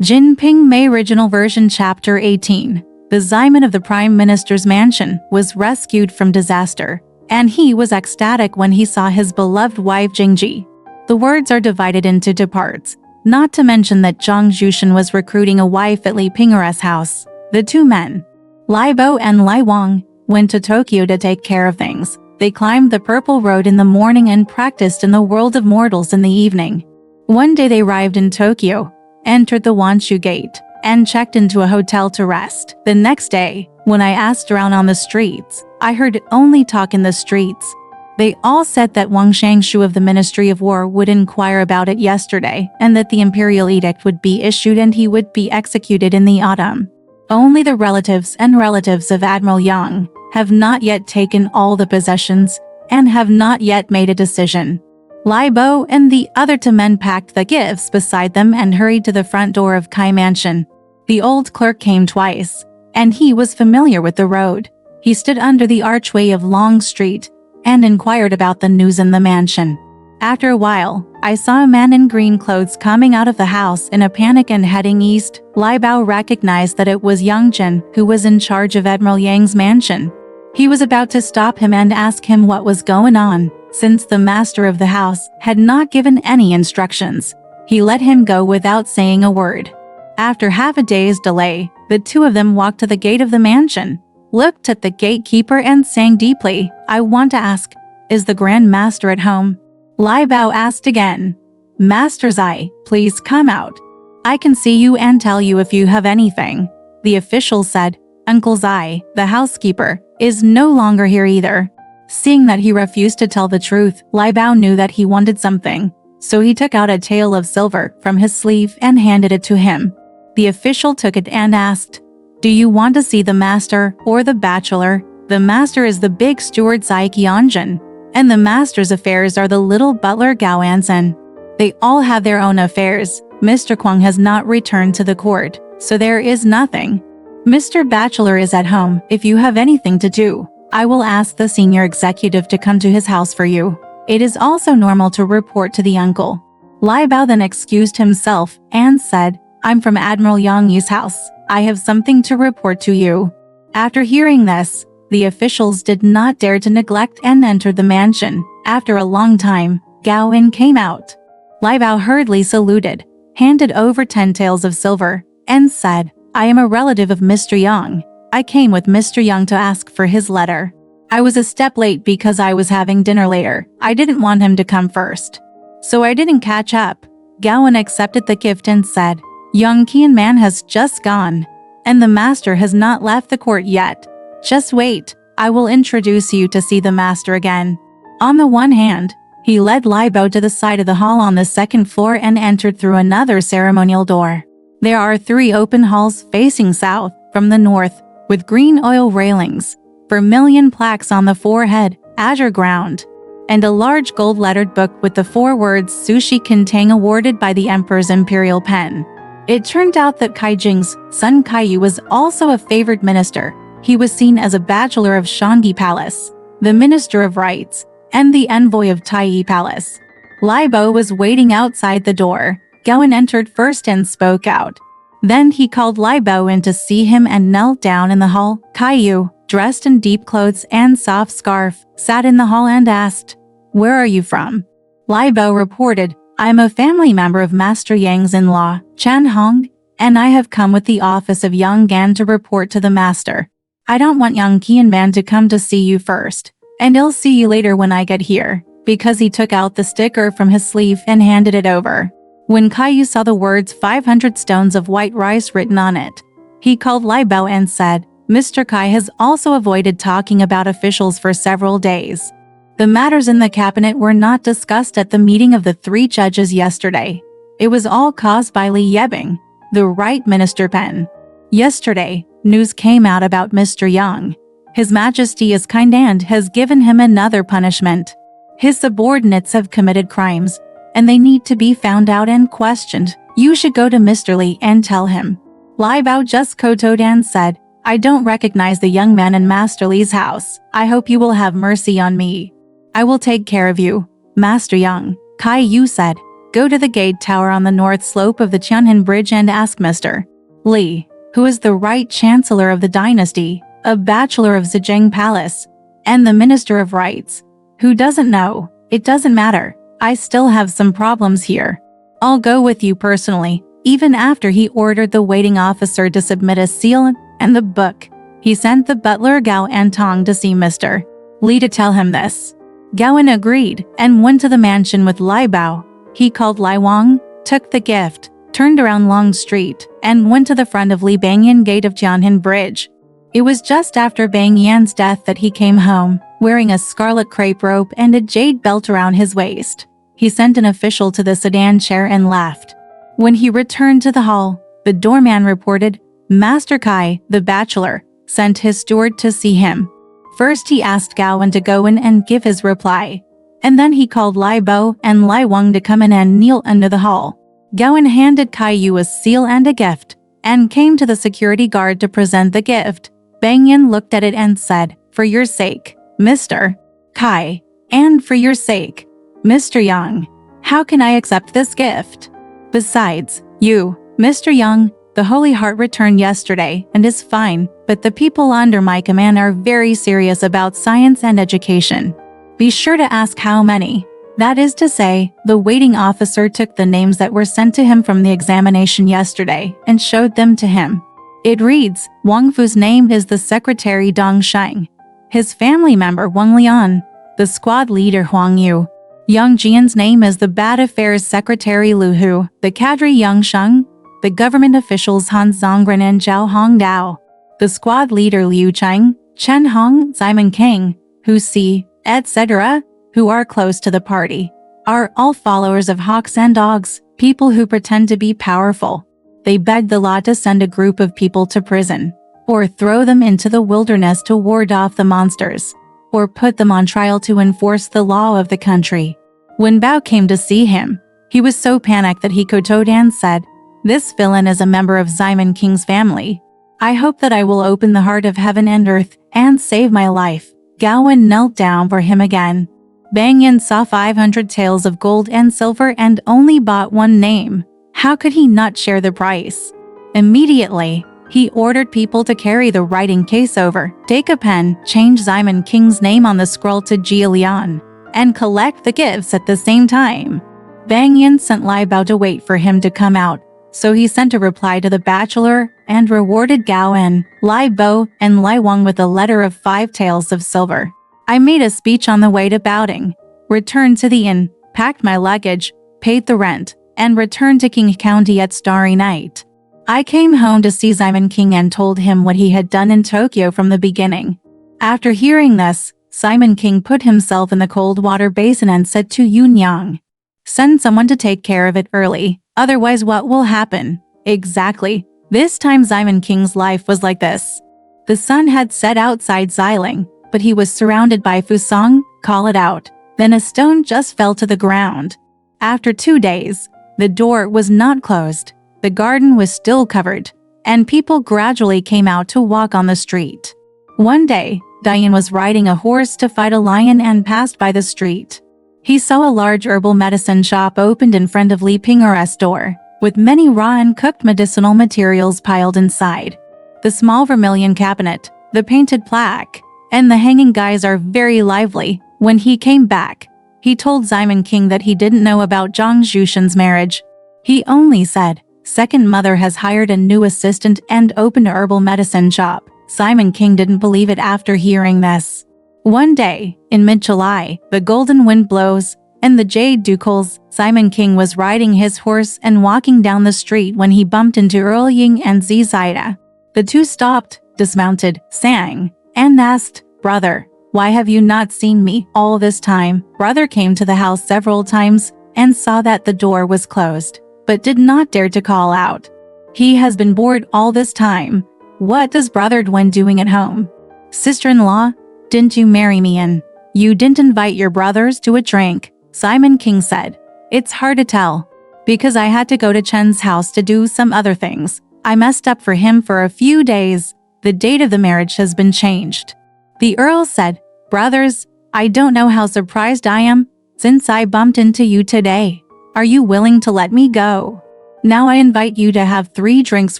JinPingMei Original Version Chapter 18. The Ximen of the Prime Minister's mansion was rescued from disaster, and he was ecstatic when he saw his beloved wife Jingji. The words are divided into two parts, not to mention that Zhang Zhushan was recruiting a wife at Li Pingera's house. The two men, Lai Bo and Lai Wang, went to Tokyo to take care of things. They climbed the Purple Road in the morning and practiced in the world of mortals in the evening. One day they arrived in Tokyo, entered the Wanshu Gate, and checked into a hotel to rest. The next day, when I asked around on the streets, I heard only talk in the streets. They all said that Wang Shangshu of the Ministry of War would inquire about it yesterday, and that the imperial edict would be issued and he would be executed in the autumn. Only the relatives and relatives of Admiral Yang have not yet taken all the possessions and have not yet made a decision. Lai Bo and the other two men packed the gifts beside them and hurried to the front door of Kai Mansion. The old clerk came twice, and he was familiar with the road. He stood under the archway of Long Street and inquired about the news in the mansion. After a while, I saw a man in green clothes coming out of the house in a panic and heading east. Lai Bao recognized that it was Yang Jin who was in charge of Admiral Yang's mansion. He was about to stop him and ask him what was going on, since the master of the house had not given any instructions. He let him go without saying a word. After half a day's delay, the two of them walked to the gate of the mansion, looked at the gatekeeper and sang deeply, "I want to ask, is the Grand Master at home?" Lai Bao asked again, "Master Zai, please come out. I can see you and tell you if you have anything." The official said, "Uncle Zai, the housekeeper, is no longer here either." Seeing that he refused to tell the truth, Lai Bao knew that he wanted something, so he took out a tael of silver from his sleeve and handed it to him. The official took it and asked, "Do you want to see the master or the bachelor?" The master is the big steward Zai Qianjun, and the master's affairs are the little butler Gao Anzhen. They all have their own affairs. Mr. Kwang has not returned to the court, so there is nothing. Mr. Bachelor is at home. If you have anything to do, I will ask the senior executive to come to his house for you. It is also normal to report to the uncle. Lai Bao then excused himself and said, "I'm from Admiral Yang Yi's house. I have something to report to you." After hearing this, the officials did not dare to neglect and entered the mansion. After a long time, Gao In came out. Lai Bao hurriedly saluted, handed over 10 taels of silver, and said, "I am a relative of Mr. Yang. I came with Mr. Yang to ask for his letter. I was a step late because I was having dinner later. I didn't want him to come first, so I didn't catch up." Gowan accepted the gift and said, "Young Qianman has just gone, and the master has not left the court yet. Just wait, I will introduce you to see the master again." On the one hand, he led Lai Bo to the side of the hall on the second floor and entered through another ceremonial door. There are 3 open halls facing south from the north, with green oil railings, vermilion plaques on the forehead, azure ground, and a large gold-lettered book with the 4 words Sushi Kintang awarded by the Emperor's imperial pen. It turned out that Kai Jing's son Kaiyu was also a favored minister. He was seen as a bachelor of Shangyi Palace, the Minister of Rights, and the envoy of Taiyi Palace. Lai Bo was waiting outside the door. Gowan entered first and spoke out. Then he called Lai Bo in to see him and knelt down in the hall. Kaiyu, dressed in deep clothes and soft scarf, sat in the hall and asked, "Where are you from?" Lai Bo reported, "I am a family member of Master Yang's in-law, Chen Hong, and I have come with the office of Yang Gan to report to the master. I don't want Yang Qianman to come to see you first, and he'll see you later when I get here," because he took out the sticker from his sleeve and handed it over. When Kaiyu saw the words 500 stones of white rice written on it, he called Lai Bao and said, "Mr. Kai has also avoided talking about officials for several days. The matters in the cabinet were not discussed at the meeting of the 3 judges yesterday. It was all caused by Li Yebing, the right minister pen. Yesterday, news came out about Mr. Yang. His Majesty is kind and has given him another punishment. His subordinates have committed crimes, and they need to be found out and questioned. You should go to Mr. Li and tell him." Lai Bao just kowtowed and said, "I don't recognize the young man in Master Li's house. I hope you will have mercy on me. I will take care of you, Master Yang." Kai Yu said, Go to the gate tower on the north slope of the Tianhan Bridge and ask Mr. Li, who is the right chancellor of the dynasty, a bachelor of Zhejiang Palace, and the Minister of Rights. Who doesn't know? It doesn't matter. I still have some problems here. I'll go with you personally." Even after he ordered the waiting officer to submit a seal and the book, he sent the butler Gao Antong to see Mr. Li to tell him this. Gaoan agreed and went to the mansion with Lai Bao. He called Lai Wang, took the gift, turned around Long Street, and went to the front of Li Bangyan Gate of Tianhan Bridge. It was just after Bang Yan's death that he came home, wearing a scarlet crepe robe and a jade belt around his waist. He sent an official to the sedan chair and left. When he returned to the hall, the doorman reported, Master Kai, the bachelor, sent his steward to see him. First he asked Gaoan to go in and give his reply, and then he called Lai Bo and Lai Wang to come in and kneel under the hall. Gaoan handed Kai Yu a seal and a gift, and came to the security guard to present the gift. Bang Yan looked at it and said, "For your sake, Mr. Kai, and for your sake, Mr. Yang, how can I accept this gift? Besides, you, Mr. Yang, the Holy Heart returned yesterday and is fine, but the people under my command are very serious about science and education. Be sure to ask how many." That is to say, the waiting officer took the names that were sent to him from the examination yesterday and showed them to him. It reads, Wang Fu's name is the secretary Dong Sheng, his family member Wang Lian, the squad leader Huang Yu. Yang Jian's name is the Bad Affairs Secretary Lu Hu, the cadre Yang Sheng, the government officials Han Zongren and Zhao Hongdao, the squad leader Liu Cheng, Chen Hong, Simon King, Hu Si, etc., who are close to the party, are all followers of hawks and dogs, people who pretend to be powerful. They begged the law to send a group of people to prison, or throw them into the wilderness to ward off the monsters, or put them on trial to enforce the law of the country. When Bao came to see him, he was so panicked that he kowtowed and said, "This villain is a member of Simon King's family. I hope that I will open the heart of heaven and earth and save my life." Gaoan knelt down for him again. Bang Yan saw 500 taels of gold and silver and only bought one name. How could he not share the price? Immediately, he ordered people to carry the writing case over, take a pen, change Simon King's name on the scroll to Jia Lian, and collect the gifts at the same time. Bang Yan sent Lai Bao to wait for him to come out, so he sent a reply to the bachelor and rewarded Gaoan, Lai Bo, and Lai Wang with a letter of 5 taels of silver. I made a speech on the way to Baoding, returned to the inn, packed my luggage, paid the rent, and returned to King County at starry night. I came home to see Simon King and told him what he had done in Tokyo from the beginning. After hearing this, Simon King put himself in the cold water basin and said to Yun Yang, "Send someone to take care of it early, otherwise what will happen?" Exactly. This time Simon King's life was like this. The sun had set outside Xiling, but he was surrounded by Fusang, call it out. Then a stone just fell to the ground. After 2 days, the door was not closed. The garden was still covered, and people gradually came out to walk on the street. One day, Diane was riding a horse to fight a lion and passed by the street. He saw a large herbal medicine shop opened in front of Li Ping'er's door, with many raw and cooked medicinal materials piled inside. The small vermilion cabinet, the painted plaque, and the hanging guys are very lively. When he came back, he told Simon King that he didn't know about Zhang Zhushen's marriage. He only said, "Second mother has hired a new assistant and opened a herbal medicine shop." Simon King didn't believe it after hearing this. One day, in mid-July, the golden wind blows, and the jade dew cools. Simon King was riding his horse and walking down the street when he bumped into Earl Ying and Zida. The two stopped, dismounted, sang, and asked, "Brother, why have you not seen me all this time?" Brother came to the house several times and saw that the door was closed, but did not dare to call out. He has been bored all this time. What does Brother Dwen doing at home? Sister-in-law, didn't you marry me and you didn't invite your brothers to a drink? Simon King said, "It's hard to tell, because I had to go to Chen's house to do some other things. I messed up for him for a few days. The date of the marriage has been changed." The Earl said, "Brothers, I don't know how surprised I am, since I bumped into you today. Are you willing to let me go? Now I invite you to have 3 drinks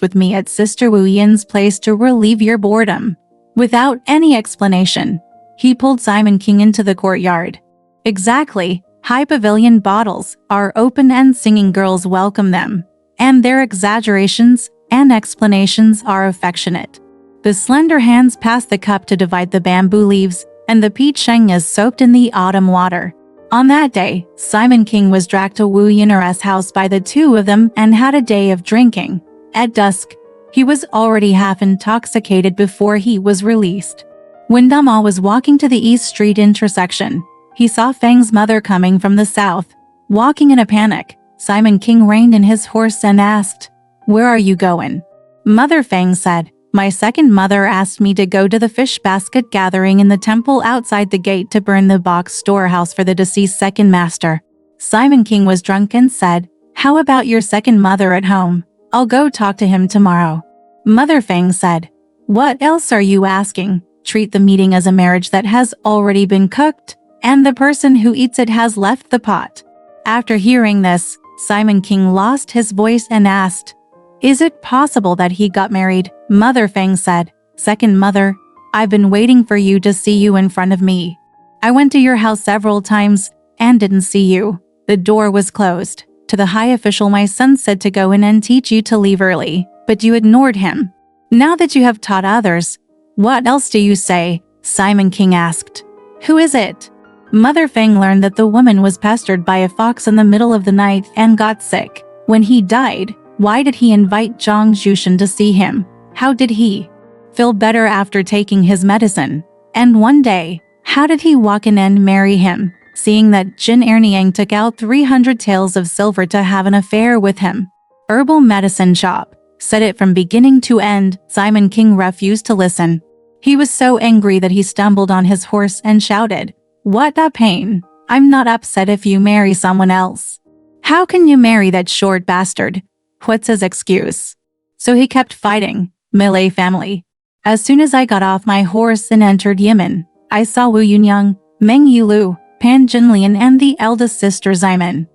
with me at Sister Wu Yin's place to relieve your boredom." Without any explanation, he pulled Simon King into the courtyard. Exactly, high pavilion bottles are open and singing girls welcome them, and their exaggerations and explanations are affectionate. The slender hands pass the cup to divide the bamboo leaves, and the peach sheng is soaked in the autumn water. On that day, Simon King was dragged to Wu Yin's house by the 2 of them and had a day of drinking. At dusk, he was already half intoxicated before he was released. When Dama was walking to the East Street intersection, he saw Feng's mother coming from the south. Walking in a panic, Simon King reined in his horse and asked, "Where are you going?" Mother Feng said, "My second mother asked me to go to the fish basket gathering in the temple outside the gate to burn the box storehouse for the deceased second master." Simon King was drunk and said, "How about your second mother at home? I'll go talk to him tomorrow." Mother Feng said, "What else are you asking? Treat the meeting as a marriage that has already been cooked, and the person who eats it has left the pot." After hearing this, Simon King lost his voice and asked, "Is it possible that he got married?" Mother Feng said, "Second mother, I've been waiting for you to see you in front of me. I went to your house several times and didn't see you. The door was closed. To the high official my son said to go in and teach you to leave early, but you ignored him. Now that you have taught others, what else do you say?" Simon King asked. "Who is it?" Mother Feng learned that the woman was pestered by a fox in the middle of the night and got sick. When he died, why did he invite Zhang Jushan to see him? How did he feel better after taking his medicine? And one day, how did he walk in and marry him, seeing that Jin Erniang took out 300 taels of silver to have an affair with him? Herbal medicine shop. Said it from beginning to end. Simon King refused to listen. He was so angry that he stumbled on his horse and shouted, "What a pain! I'm not upset if you marry someone else. How can you marry that short bastard? What's his excuse?" So he kept fighting. Millet family. As soon as I got off my horse and entered Yemen, I saw Wu Yunyang, Meng Yulu, Pan Jinlian and the eldest sister Ximen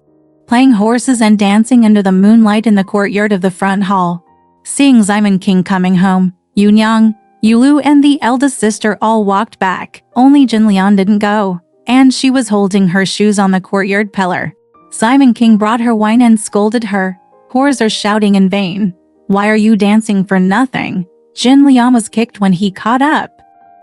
playing horses and dancing under the moonlight in the courtyard of the front hall. Seeing Simon King coming home, Yunyang, Yulu and the eldest sister all walked back. Only Jinlian didn't go, and she was holding her shoes on the courtyard pillar. Simon King brought her wine and scolded her. "Whores are shouting in vain. Why are you dancing for nothing?" Jinlian was kicked when he caught up.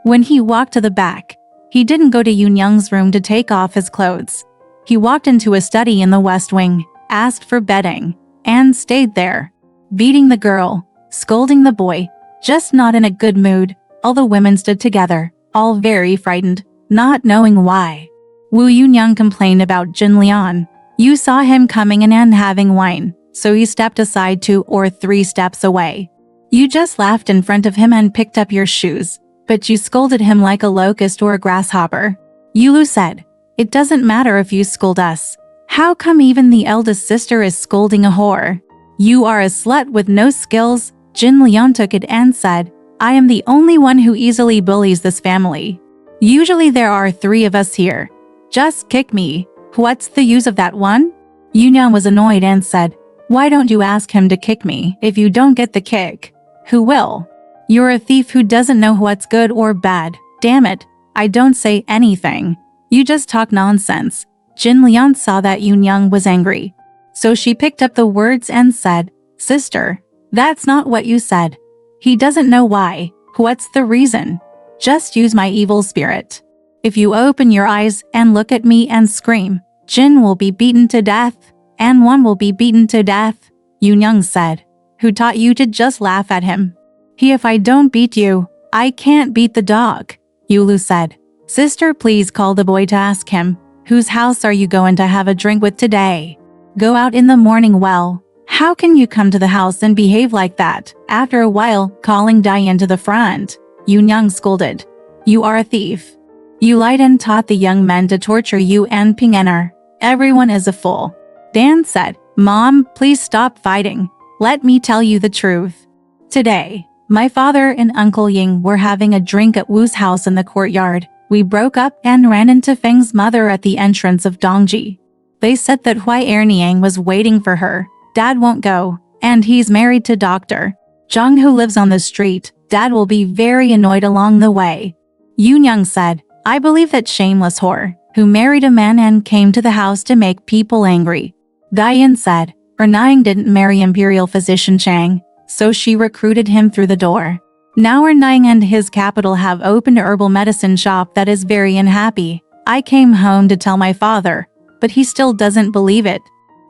When he walked to the back, he didn't go to Yunyang's room to take off his clothes. He walked into a study in the west wing, asked for bedding, and stayed there, beating the girl, scolding the boy, just not in a good mood. All the women stood together, all very frightened, not knowing why. Wu Yunyang complained about Jinlian. "You saw him coming in and having wine, so he stepped aside 2 or 3 steps away. You just laughed in front of him and picked up your shoes, but you scolded him like a locust or a grasshopper." Yulu said, "It doesn't matter if you scold us. How come even the eldest sister is scolding a whore? You are a slut with no skills." Jinlian took it and said, "I am the only one who easily bullies this family. Usually there are 3 of us here. Just kick me. What's the use of that one?" Yunyang was annoyed and said, "Why don't you ask him to kick me? If you don't get the kick, who will? You're a thief who doesn't know what's good or bad. Damn it, I don't say anything. You just talk nonsense." Jinlian saw that Yunyang was angry, so she picked up the words and said, "Sister, that's not what you said. He doesn't know why. What's the reason? Just use my evil spirit. If you open your eyes and look at me and scream, Jin will be beaten to death, and one will be beaten to death." Yunyang said, "Who taught you to just laugh at him? If I don't beat you, I can't beat the dog." Yulu said, "Sister, please call the boy to ask him, whose house are you going to have a drink with today? Go out in the morning. Well, how can you come to the house and behave like that?" After a while, calling Diane to the front, Yunyang scolded, "You are a thief. You lied and taught the young men to torture you and Ping'er. Everyone is a fool." Dan said, "Mom, please stop fighting. Let me tell you the truth. Today, my father and Uncle Ying were having a drink at Wu's house in the courtyard. We broke up and ran into Feng's mother at the entrance of Dongji. They said that Hui Erniang was waiting for her. Dad won't go, and he's married to Dr. Zhang who lives on the street. Dad will be very annoyed along the way. Yunyang said, I believe that shameless whore, who married a man and came to the house to make people angry. Diane said, Erniang didn't marry Imperial Physician Chang, so she recruited him through the door. Now Erniang and his capital have opened a herbal medicine shop that is very unhappy. I came home to tell my father, but he still doesn't believe it.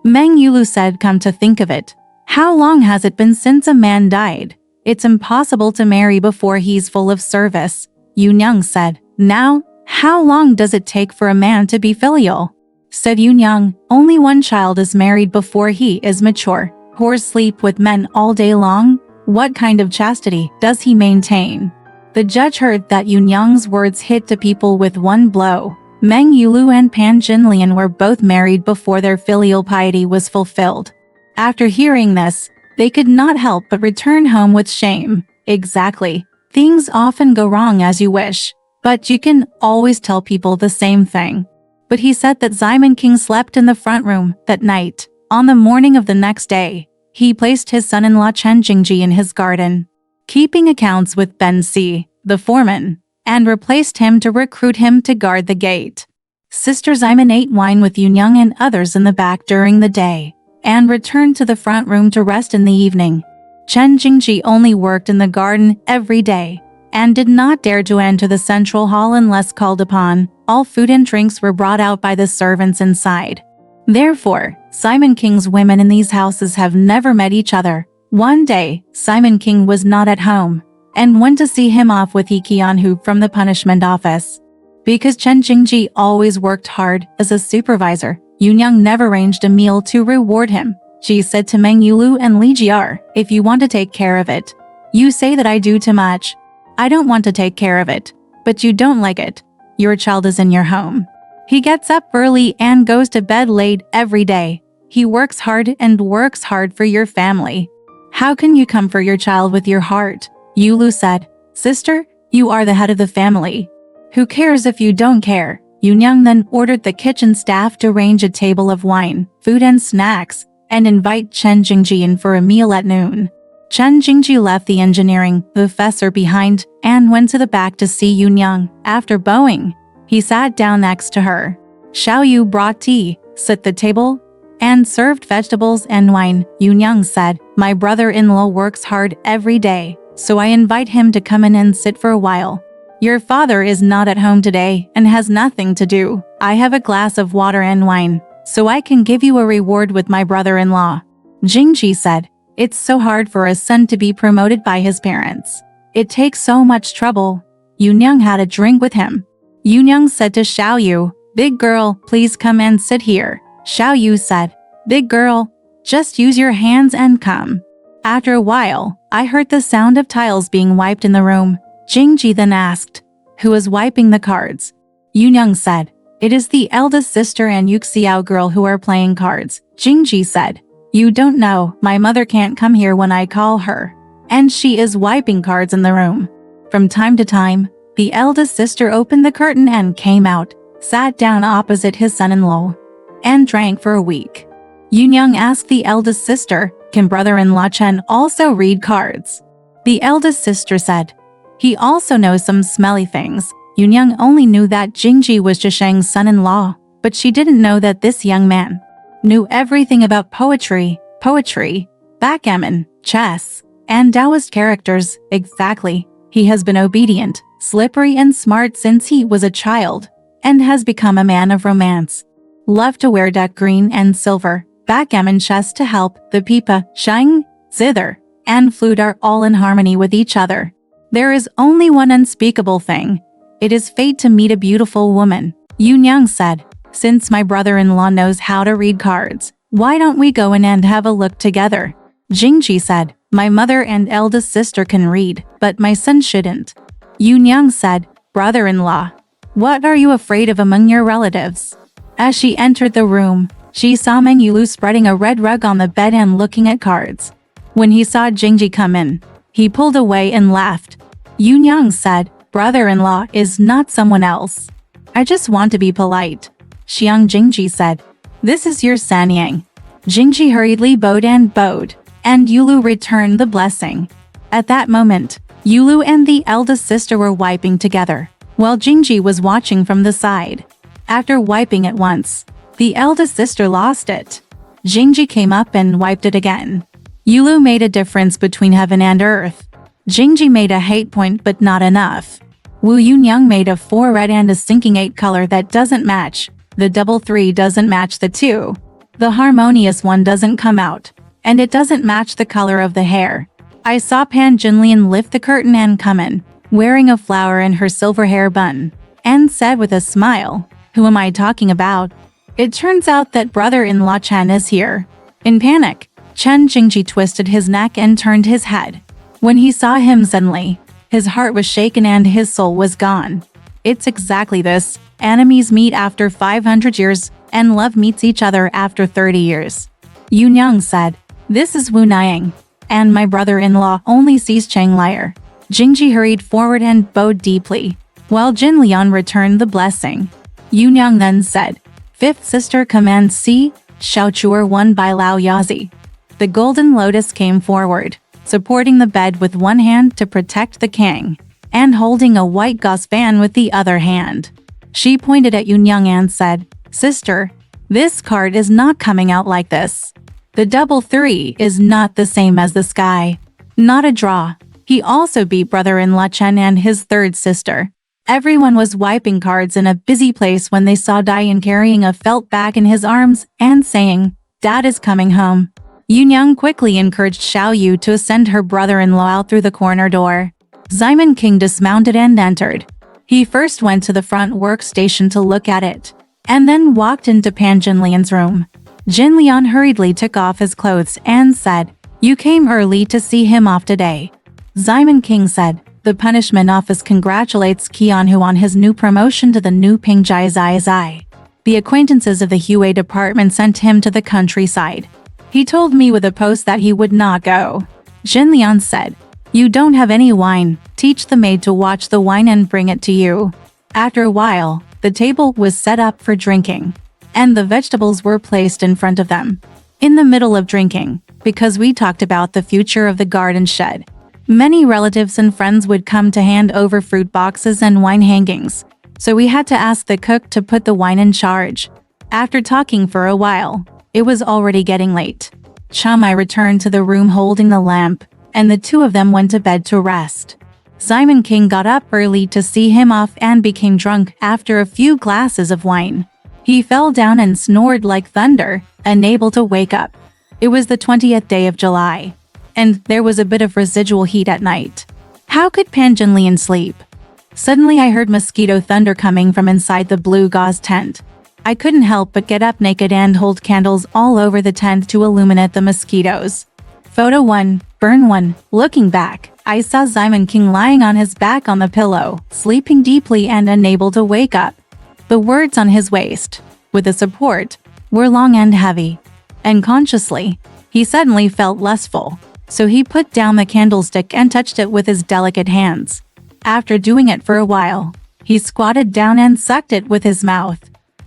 Meng Yulu said, come to think of it, how long has it been since a man died? It's impossible to marry before he's full of service. Yunyang said, now, how long does it take for a man to be filial? Said Yunyang, only one child is married before he is mature. Whores sleep with men all day long? What kind of chastity does he maintain? The judge heard that Yunyang's words hit the people with one blow. Meng Yulu and Pan Jinlian were both married before their filial piety was fulfilled. After hearing this, they could not help but return home with shame. Exactly. Things often go wrong as you wish, but you can always tell people the same thing. But he said that Simon King slept in the front room that night. On the morning of the next day, he placed his son-in-law Chen Jingji in his garden, keeping accounts with Ben Si, the foreman, and replaced him to recruit him to guard the gate. Sister Simon ate wine with Yunyang and others in the back during the day, and returned to the front room to rest in the evening. Chen Jingji only worked in the garden every day, and did not dare to enter the central hall unless called upon. All food and drinks were brought out by the servants inside. Therefore, Simon King's women in these houses have never met each other. One day, Simon King was not at home, and went to see him off with He Qianhu from the punishment office. Because Chen Jingji always worked hard as a supervisor, Yunyang never arranged a meal to reward him. She said to Meng Yulu and Li Jiar, if you want to take care of it. You say that I do too much. I don't want to take care of it, but you don't like it. Your child is in your home. He gets up early and goes to bed late every day. He works hard and works hard for your family. How can you comfort your child with your heart? Yulu said, Sister, you are the head of the family. Who cares if you don't care? Yunyang then ordered the kitchen staff to arrange a table of wine, food and snacks, and invite Chen Jingji in for a meal at noon. Chen Jingji left the engineering professor behind and went to the back to see Yunyang. After bowing, he sat down next to her. Xiao Yu brought tea, set the table, and served vegetables and wine. Yunyang said, my brother-in-law works hard every day, so I invite him to come in and sit for a while. Your father is not at home today and has nothing to do. I have a glass of water and wine, so I can give you a reward with my brother-in-law. Jingji said, it's so hard for a son to be promoted by his parents. It takes so much trouble. Yunyang had a drink with him. Yunyang said to Xiao Yu, big girl, please come and sit here. Xiao Yu said, big girl, just use your hands and come. After a while, I heard the sound of tiles being wiped in the room. Jingji then asked, who is wiping the cards? Yunyang said, it is the eldest sister and Yuxiao girl who are playing cards. Jingji said, you don't know, my mother can't come here when I call her, and she is wiping cards in the room. From time to time, the eldest sister opened the curtain and came out, sat down opposite his son-in-law, and drank for a week. Yunyang asked the eldest sister, can brother-in-law Chen also read cards? The eldest sister said, he also knows some smelly things. Yunyang only knew that Jingji was Zhisheng's son-in-law, but she didn't know that this young man knew everything about poetry, backgammon, chess, and Taoist characters. Exactly. He has been obedient, slippery and smart since he was a child, and has become a man of romance. Loved to wear duck green and silver, backgammon chess to help, the pipa, sheng, zither, and flute are all in harmony with each other. There is only one unspeakable thing. It is fate to meet a beautiful woman. Yunyang said, since my brother-in-law knows how to read cards, why don't we go in and have a look together? Jingji said, my mother and eldest sister can read, but my son shouldn't. Yunyang said, brother-in-law, what are you afraid of among your relatives? As she entered the room, she saw Meng Yulu spreading a red rug on the bed and looking at cards. When he saw Jingji come in, he pulled away and laughed. Yunyang said, brother-in-law is not someone else. I just want to be polite. Xiang Jingji said, This is your Sanyang." Jingji hurriedly bowed, and Yulu returned the blessing. At that moment, Yulu and the eldest sister were wiping together, while Jingji was watching from the side. After wiping it once, the eldest sister lost it. Jingji came up and wiped it again. Yulu made a difference between heaven and earth. Jingji made a hate point but not enough. Wu Yunyang made a 4 red and a sinking 8 color that doesn't match. The double 3 doesn't match the 2. The harmonious one doesn't come out, and it doesn't match the color of the hair. I saw Pan Junlian lift the curtain and come in, wearing a flower in her silver hair bun, and said with a smile, "Who am I talking about?" It turns out that brother-in-law Chen is here. In panic, Chen Jingji twisted his neck and turned his head. When he saw him suddenly, his heart was shaken and his soul was gone. It's exactly this: enemies meet after 500 years, and love meets each other after 30 years. Yunyang said, "This is Wu Niang, and my brother-in-law only sees Cheng Liar." Jingji hurried forward and bowed deeply, while Jin Lian returned the blessing. Yunyang then said, "Fifth sister commands C, Xiao Chuer won by Lao Yazi." The golden lotus came forward, supporting the bed with one hand to protect the king, and holding a white gauze fan with the other hand. She pointed at Yunyang and said, "Sister, this card is not coming out like this. The double 3 is not the same as the sky. Not a draw." He also beat brother-in-law Chen and his third sister. Everyone was wiping cards in a busy place when they saw Diane carrying a felt bag in his arms and saying, "Dad is coming home." Yunyang quickly encouraged Xiao Yu to send her brother-in-law out through the corner door. Simon King dismounted and entered. He first went to the front workstation to look at it, and then walked into Pan Jinlian's room. Jin Lian hurriedly took off his clothes and said, "You came early to see him off today." Simon King said, "The punishment office congratulates Qianhu on his new promotion to the new Pingjai Zai Zai. The acquaintances of the Hue department sent him to the countryside. He told me with a post that he would not go." Jin Lian said, "You don't have any wine. Teach the maid to watch the wine and bring it to you." After a while, the table was set up for drinking, and the vegetables were placed in front of them. In the middle of drinking, because we talked about the future of the garden shed, many relatives and friends would come to hand over fruit boxes and wine hangings, so we had to ask the cook to put the wine in charge. After talking for a while, it was already getting late. Chamai returned to the room holding the lamp, and the two of them went to bed to rest. Simon King got up early to see him off and became drunk after a few glasses of wine. He fell down and snored like thunder, unable to wake up. It was the 20th day of July, and there was a bit of residual heat at night. How could Pan Junlian sleep? Suddenly I heard mosquito thunder coming from inside the blue gauze tent. I couldn't help but get up naked and hold candles all over the tent to illuminate the mosquitoes. Photo 1, Burn 1. Looking back, I saw Simon King lying on his back on the pillow, sleeping deeply and unable to wake up. The words on his waist, with the support, were long and heavy. Unconsciously, he suddenly felt lustful, so he put down the candlestick and touched it with his delicate hands. After doing it for a while, he squatted down and sucked it with his mouth.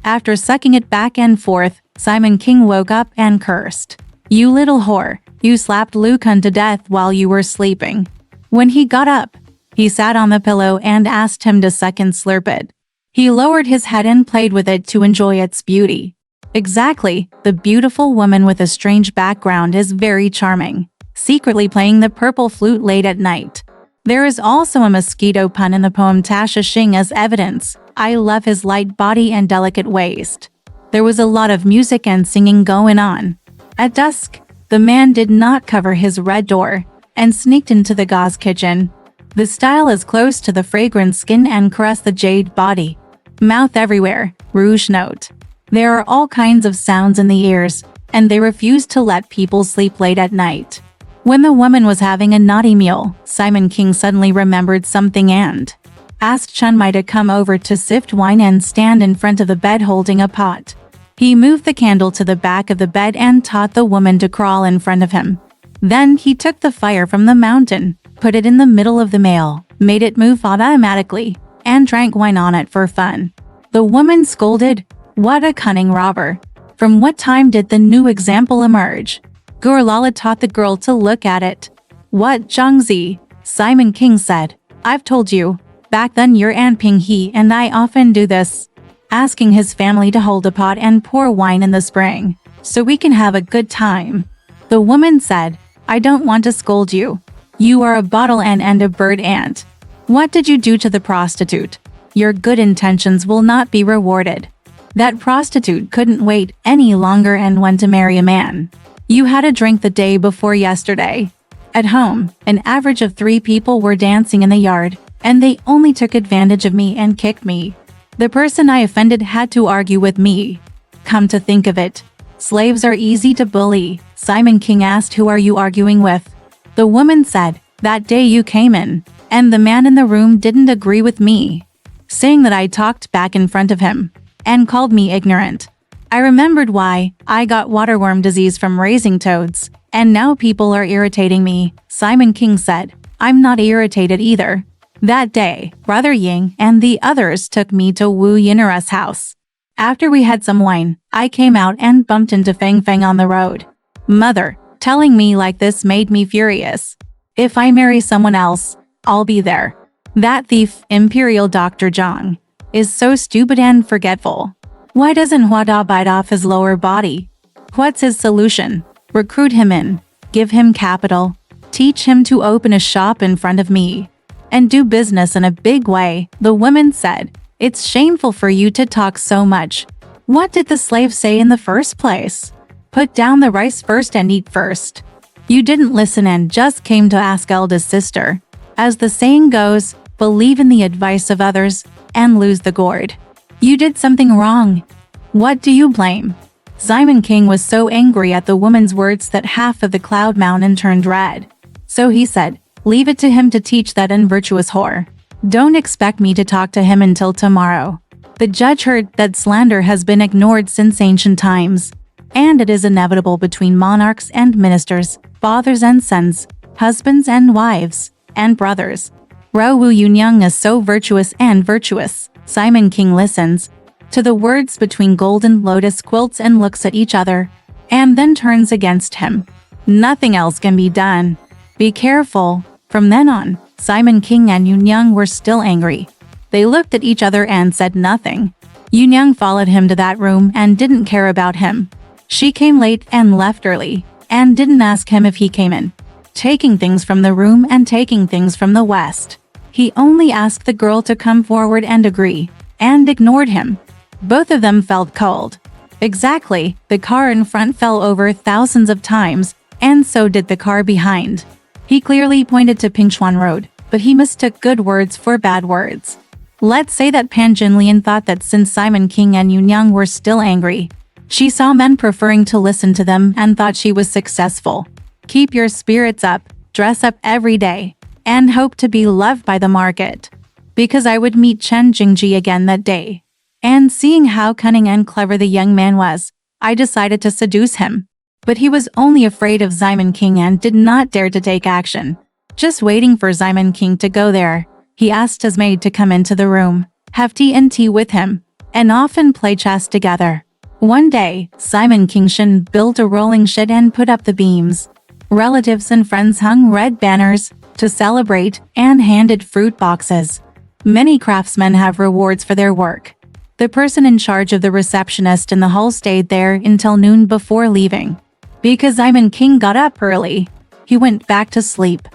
After sucking it back and forth, Simon King woke up and cursed. "You little whore, you slapped Lucan to death while you were sleeping." When he got up, he sat on the pillow and asked him to suck and slurp it. He lowered his head and played with it to enjoy its beauty. Exactly, the beautiful woman with a strange background is very charming, secretly playing the purple flute late at night. There is also a mosquito pun in the poem Tasha Xing as evidence. I love his light body and delicate waist. There was a lot of music and singing going on. At dusk, the man did not cover his red door and sneaked into the gauze kitchen. The style is close to the fragrant skin and caress the jade body. Mouth everywhere, rouge note. There are all kinds of sounds in the ears, and they refuse to let people sleep late at night. When the woman was having a naughty meal, Simon King suddenly remembered something and asked Chunmai to come over to sift wine and stand in front of the bed holding a pot. He moved the candle to the back of the bed and taught the woman to crawl in front of him. Then he took the fire from the mountain, put it in the middle of the male, made it move automatically, and drank wine on it for fun. The woman scolded, "What a cunning robber! From what time did the new example emerge? Gurlala taught the girl to look at it. What, Zhangzi? Simon King said. I've told you. Back then your Aunt Ping He and I often do this. Asking his family to hold a pot and pour wine in the spring, so we can have a good time. The woman said, I don't want to scold you. You are a bottle and a bird ant. What did you do to the prostitute? Your good intentions will not be rewarded. That prostitute couldn't wait any longer and went to marry a man. You had a drink the day before yesterday. At home, an average of 3 people were dancing in the yard, and they only took advantage of me and kicked me. The person I offended had to argue with me. Come to think of it, slaves are easy to bully. Simon King asked, who are you arguing with? The woman said, that day you came in, and the man in the room didn't agree with me, saying that I talked back in front of him, and called me ignorant. I remembered why. I got waterworm disease from raising toads, and now people are irritating me. Simon King said, I'm not irritated either. That day, Brother Ying and the others took me to Wu Yinara's house. After we had some wine, I came out and bumped into Feng Feng on the road. Mother, telling me like this made me furious. If I marry someone else, I'll be there. That thief, Imperial Dr. Zhang, is so stupid and forgetful. Why doesn't Huada bite off his lower body? What's his solution? Recruit him in, give him capital, teach him to open a shop in front of me, and do business in a big way. The woman said, it's shameful for you to talk so much. What did the slave say in the first place? Put down the rice first and eat first. You didn't listen and just came to ask eldest sister. As the saying goes, believe in the advice of others and lose the gourd. You did something wrong. What do you blame? Simon King was so angry at the woman's words that half of the cloud mountain turned red. So he said, leave it to him to teach that unvirtuous whore. Don't expect me to talk to him until tomorrow. The judge heard that slander has been ignored since ancient times, and it is inevitable between monarchs and ministers, fathers and sons, husbands and wives, and brothers. Ro Wu Yunyang is so virtuous and virtuous. Simon King listens to the words between golden lotus quilts and looks at each other, and then turns against him. Nothing else can be done. Be careful. From then on, Simon King and Yunyang were still angry. They looked at each other and said nothing. Yunyang followed him to that room and didn't care about him. She came late and left early, and didn't ask him if he came in, taking things from the room and taking things from the west. He only asked the girl to come forward and agree, and ignored him. Both of them felt cold. Exactly, the car in front fell over thousands of times, and so did the car behind. He clearly pointed to Pingshuan Road, but he mistook good words for bad words. Let's say that Pan Jinlian thought that since Simon King and Yunyang were still angry, she saw men preferring to listen to them and thought she was successful. Keep your spirits up, dress up every day, and hope to be loved by the market. Because I would meet Chen Jingji again that day. And seeing how cunning and clever the young man was, I decided to seduce him. But he was only afraid of Simon King and did not dare to take action. Just waiting for Simon King to go there, he asked his maid to come into the room, have tea with him, and often play chess together. One day, Simon King Shin built a rolling shed and put up the beams. Relatives and friends hung red banners to celebrate and handed fruit boxes. Many craftsmen have rewards for their work. The person in charge of the receptionist in the hall stayed there until noon before leaving. Because Simon King got up early, he went back to sleep.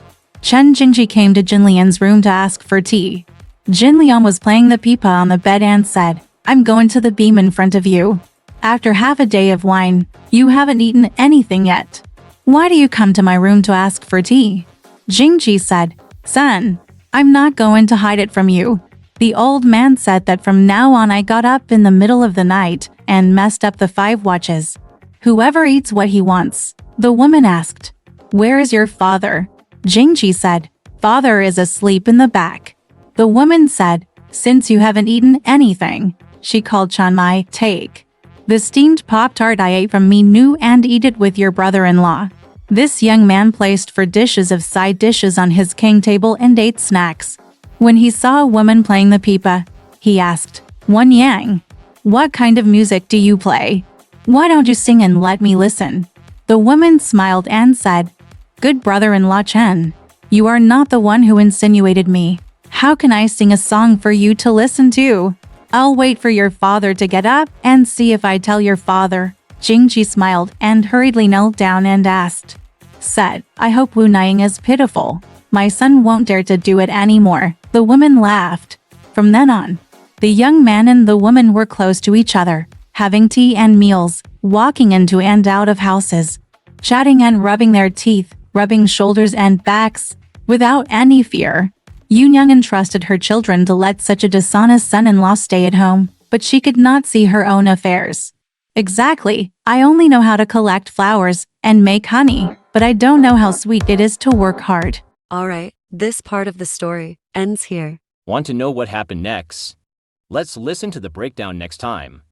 Chen Jingji came to Jinlian's room to ask for tea. Jinlian was playing the pipa on the bed and said, I'm going to the beam in front of you. After half a day of wine, you haven't eaten anything yet. Why do you come to my room to ask for tea? Jingji said, Son, I'm not going to hide it from you. The old man said that from now on I got up in the middle of the night and messed up the 5 watches. Whoever eats what he wants. The woman asked, Where is your father? Jingji said, Father is asleep in the back. The woman said, Since you haven't eaten anything, she called Chanmai, take the steamed Pop-Tart I ate from me new and eat it with your brother-in-law. This young man placed 4 dishes of side dishes on his king table and ate snacks. When he saw a woman playing the pipa, he asked, Wan Yang, what kind of music do you play? Why don't you sing and let me listen? The woman smiled and said, Good brother-in-law Chen, you are not the one who insinuated me. How can I sing a song for you to listen to? I'll wait for your father to get up and see if I tell your father. Jingji smiled and hurriedly knelt down and said, I hope Wu Niang is pitiful. My son won't dare to do it anymore. The woman laughed. From then on, the young man and the woman were close to each other, having tea and meals, walking into and out of houses, chatting and rubbing their teeth, rubbing shoulders and backs, without any fear. Young entrusted her children to let such a dishonest son-in-law stay at home, but she could not see her own affairs. Exactly, I only know how to collect flowers and make honey, but I don't know how sweet it is to work hard. Alright, this part of the story ends here. Want to know what happened next? Let's listen to the breakdown next time.